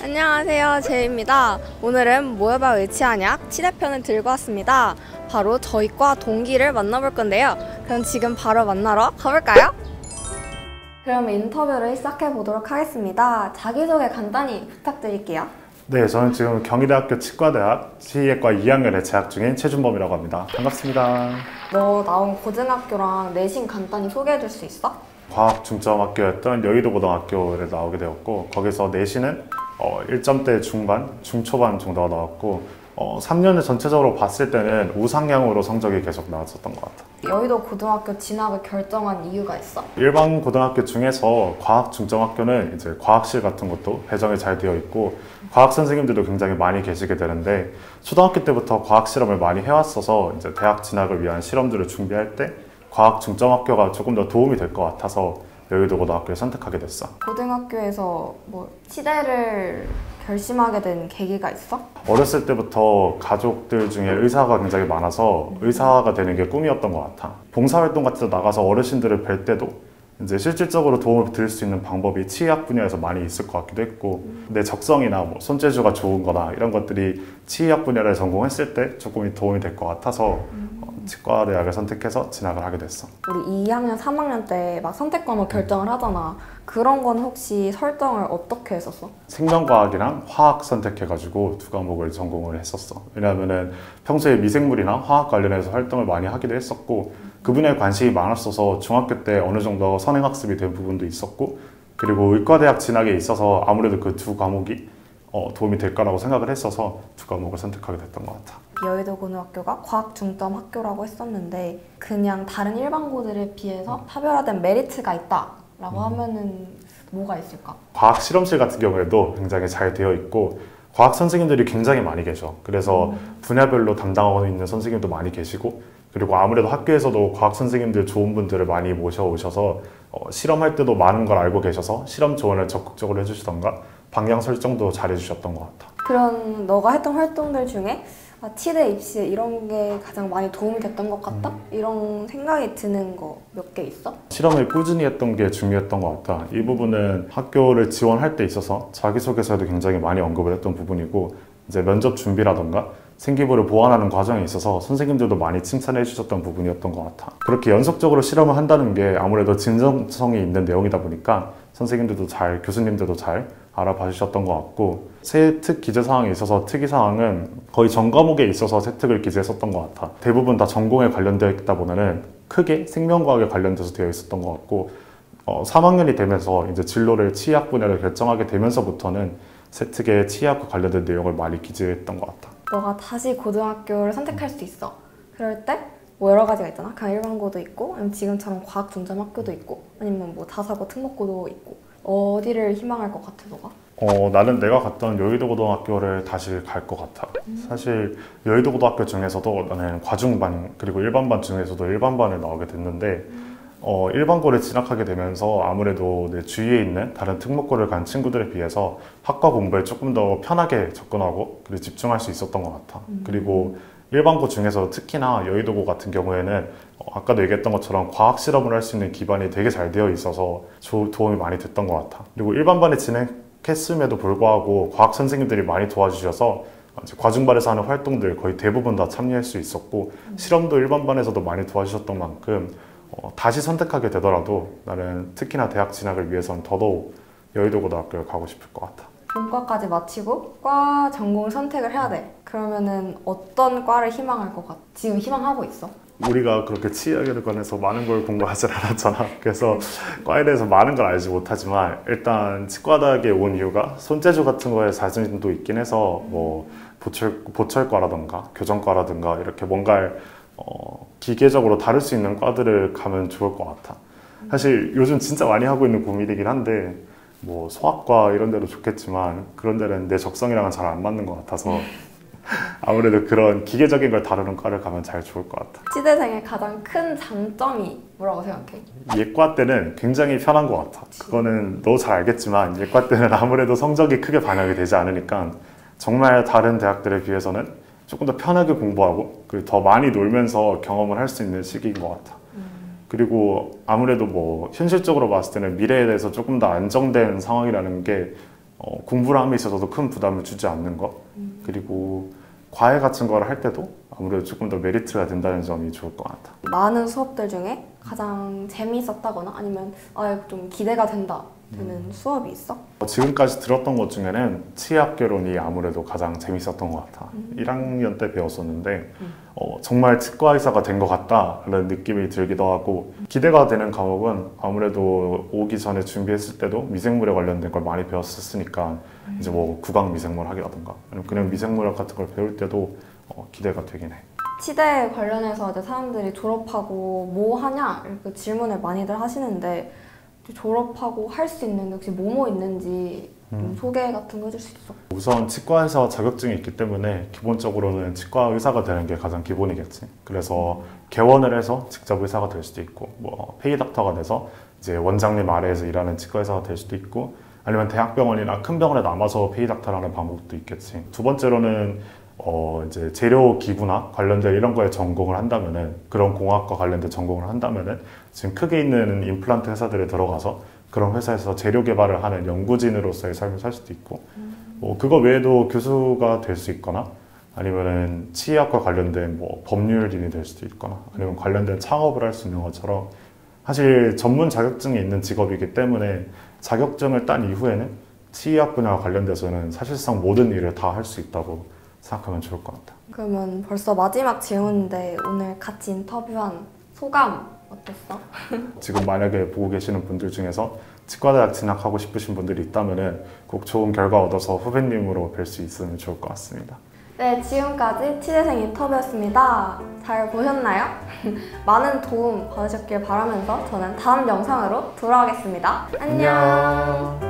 안녕하세요, 제이입니다. 오늘은 모여봐 의치한약 치대편을 들고 왔습니다. 바로 저희과 동기를 만나볼 건데요. 그럼 지금 바로 만나러 가볼까요? 그럼 인터뷰를 시작해 보도록 하겠습니다. 자기소개 간단히 부탁드릴게요. 네, 저는 지금 경희대학교 치과대학 치의학과 2학년에 재학 중인 최준범이라고 합니다. 반갑습니다. 너 나온 고등학교랑 내신 간단히 소개해 줄 수 있어? 과학 중점학교였던 여의도 고등학교에 나오게 되었고, 거기서 내신은 1점대 중반, 중초반 정도가 나왔고, 3년을 전체적으로 봤을 때는 우상향으로 성적이 계속 나왔었던 것 같아요. 여의도 고등학교 진학을 결정한 이유가 있어? 일반 고등학교 중에서 과학 중점학교는 이제 과학실 같은 것도 배정이 잘 되어 있고, 과학 선생님들도 굉장히 많이 계시게 되는데, 초등학교 때부터 과학 실험을 많이 해왔어서 이제 대학 진학을 위한 실험들을 준비할 때 과학 중점학교가 조금 더 도움이 될 것 같아서 여의도 고등학교를 선택하게 됐어. 고등학교에서 치대를 결심하게 된 계기가 있어? 어렸을 때부터 가족들 중에 의사가 굉장히 많아서 의사가 되는 게 꿈이었던 것 같아. 봉사활동 같은 데 나가서 어르신들을 뵐 때도 이제 실질적으로 도움을 드릴 수 있는 방법이 치의학 분야에서 많이 있을 것 같기도 했고, 내 적성이나 손재주가 좋은 거나 이런 것들이 치의학 분야를 전공했을 때 조금 도움이 될 것 같아서 치과대학을 선택해서 진학을 하게 됐어. 우리 2학년, 3학년 때 선택 과목 결정을 하잖아. 그런 건 혹시 설정을 어떻게 했었어? 생명과학이랑 화학 선택해가지고 두 과목을 전공을 했었어. 왜냐하면은 평소에 미생물이나 화학 관련해서 활동을 많이 하기도 했었고, 그 분야에 관심이 많았어서 중학교 때 어느 정도 선행학습이 된 부분도 있었고, 그리고 의과대학 진학에 있어서 아무래도 그 두 과목이 도움이 될 거라고 생각을 했어서 두 과목을 선택하게 됐던 것 같아. 여의도 고등학교가 과학 중점 학교라고 했었는데 그냥 다른 일반고들에 비해서 차별화된 메리트가 있다라고 하면은 뭐가 있을까? 과학 실험실 같은 경우에도 굉장히 잘 되어 있고, 과학 선생님들이 굉장히 많이 계셔. 그래서 분야별로 담당하고 있는 선생님도 많이 계시고, 그리고 아무래도 학교에서도 과학 선생님들 좋은 분들을 많이 모셔오셔서 실험할 때도 많은 걸 알고 계셔서 실험 조언을 적극적으로 해주시던가 방향 설정도 잘 해주셨던 것 같아. 그런 너가 했던 활동들 중에 치대 입시에 이런 게 가장 많이 도움이 됐던 것 같다? 이런 생각이 드는 거 몇 개 있어? 실험을 꾸준히 했던 게 중요했던 것 같다. 이 부분은 학교를 지원할 때 있어서 자기소개서에도 굉장히 많이 언급을 했던 부분이고, 이제 면접 준비라던가 생기부를 보완하는 과정에 있어서 선생님들도 많이 칭찬해 주셨던 부분이었던 것 같아. 그렇게 연속적으로 실험을 한다는 게 아무래도 진정성이 있는 내용이다 보니까 선생님들도 잘, 교수님들도 잘 알아봐 주셨던 것 같고, 세특 기재사항에 있어서 특이사항은 거의 전 과목에 있어서 세특을 기재했었던 것 같아. 대부분 다 전공에 관련되어 있다 보면은 크게 생명과학에 관련돼서 되어 있었던 것 같고, 3학년이 되면서 이제 진로를 치의학 분야를 결정하게 되면서부터는 세특에 치의학과 관련된 내용을 많이 기재했던 것 같아. 너가 다시 고등학교를 선택할 수 있어. 그럴 때 여러 가지가 있잖아. 그냥 일반고도 있고, 아니면 지금처럼 과학 중점 학교도 있고, 아니면 자사고 특목고도 있고. 어디를 희망할 것 같아, 너가? 나는 내가 갔던 여의도 고등학교를 다시 갈 것 같아. 사실 여의도 고등학교 중에서도 나는 과중반 그리고 일반반 중에서도 일반반을 나오게 됐는데, 일반고를 진학하게 되면서 아무래도 내 주위에 있는 다른 특목고를 간 친구들에 비해서 학과 공부에 조금 더 편하게 접근하고 그리고 집중할 수 있었던 것 같아. 그리고 일반고 중에서 특히나 여의도고 같은 경우에는 아까도 얘기했던 것처럼 과학 실험을 할 수 있는 기반이 되게 잘 되어 있어서 도움이 많이 됐던 것 같아. 그리고 일반반에 진행했음에도 불구하고 과학 선생님들이 많이 도와주셔서 과중반에서 하는 활동들 거의 대부분 다 참여할 수 있었고, 실험도 일반반에서도 많이 도와주셨던 만큼 다시 선택하게 되더라도 나는 특히나 대학 진학을 위해서는 더더욱 여의도 고등학교를 가고 싶을 것 같아. 본과까지 마치고 과 전공을 선택을 해야 돼. 그러면은 어떤 과를 희망할 것 같아? 지금 희망하고 있어? 우리가 그렇게 치의학에 관해서 많은 걸 공부하지 않았잖아. 그래서 과에 대해서 많은 걸 알지 못하지만, 일단 치과대학에 온 이유가 손재주 같은 거에 자신도 있긴 해서 보철과라던가 교정과라던가 이렇게 뭔가를 기계적으로 다룰 수 있는 과들을 가면 좋을 것 같아. 사실 요즘 진짜 많이 하고 있는 고민이긴 한데, 소아과 이런 데도 좋겠지만 그런 데는 내 적성이랑은 잘 안 맞는 것 같아서 아무래도 그런 기계적인 걸 다루는 과를 가면 잘 좋을 것 같아. 치대생의 가장 큰 장점이 뭐라고 생각해? 예과 때는 굉장히 편한 것 같아. 그거는 너 잘 알겠지만 예과 때는 아무래도 성적이 크게 반영이 되지 않으니까 정말 다른 대학들에 비해서는 조금 더 편하게 공부하고 그리고 더 많이 놀면서 경험을 할 수 있는 시기인 것 같아. 그리고 아무래도 현실적으로 봤을 때는 미래에 대해서 조금 더 안정된 상황이라는 게 공부를 함에 있어서도 큰 부담을 주지 않는 것, 그리고 과외 같은 걸 할 때도 아무래도 조금 더 메리트가 된다는 점이 좋을 것 같아. 많은 수업들 중에 가장 재미있었다거나 아니면 좀 기대가 된다 되는 수업이 있어? 지금까지 들었던 것 중에는 치의학개론이 아무래도 가장 재밌었던 것 같아. 1학년 때 배웠었는데 정말 치과 의사가 된 것 같다라는 느낌이 들기도 하고, 기대가 되는 과목은 아무래도 오기 전에 준비했을 때도 미생물에 관련된 걸 많이 배웠었으니까 이제 뭐 구강 미생물 학이라던가 아니면 그냥 미생물학 같은 걸 배울 때도 기대가 되긴 해. 치대 관련해서 이제 사람들이 졸업하고 뭐 하냐 이렇게 질문을 많이들 하시는데, 졸업하고 할 수 있는 게 혹시 뭐뭐 있는지 좀 소개 같은 거 해줄 수 있어? 우선 치과 의사 자격증이 있기 때문에 기본적으로는 치과 의사가 되는 게 가장 기본이겠지. 그래서 개원을 해서 직접 의사가 될 수도 있고, 뭐 페이 닥터가 돼서 이제 원장님 아래에서 일하는 치과 의사가 될 수도 있고, 아니면 대학병원이나 큰 병원에 남아서 페이 닥터라는 방법도 있겠지. 두 번째로는 이제 재료 기구나 관련된 이런 거에 전공을 한다면은, 그런 공학과 관련된 전공을 한다면은 지금 크게 있는 임플란트 회사들에 들어가서 그런 회사에서 재료 개발을 하는 연구진으로서의 삶을 살 수도 있고, 뭐 그거 외에도 교수가 될 수 있거나, 아니면은 치의학과 관련된 뭐 법률인이 될 수도 있거나, 아니면 관련된 창업을 할 수 있는 것처럼 사실 전문 자격증이 있는 직업이기 때문에 자격증을 딴 이후에는 치의학 분야와 관련돼서는 사실상 모든 일을 다 할 수 있다고 생각하면 좋을 것 같아. 그러면 벌써 마지막 질문인데, 오늘 같이 인터뷰한 소감 어땠어? 지금 만약에 보고 계시는 분들 중에서 치과대학 진학하고 싶으신 분들이 있다면 꼭 좋은 결과 얻어서 후배님으로 뵐 수 있으면 좋을 것 같습니다. 네, 지금까지 치대생 인터뷰였습니다. 잘 보셨나요? 많은 도움 받으셨길 바라면서 저는 다음 영상으로 돌아오겠습니다. 안녕.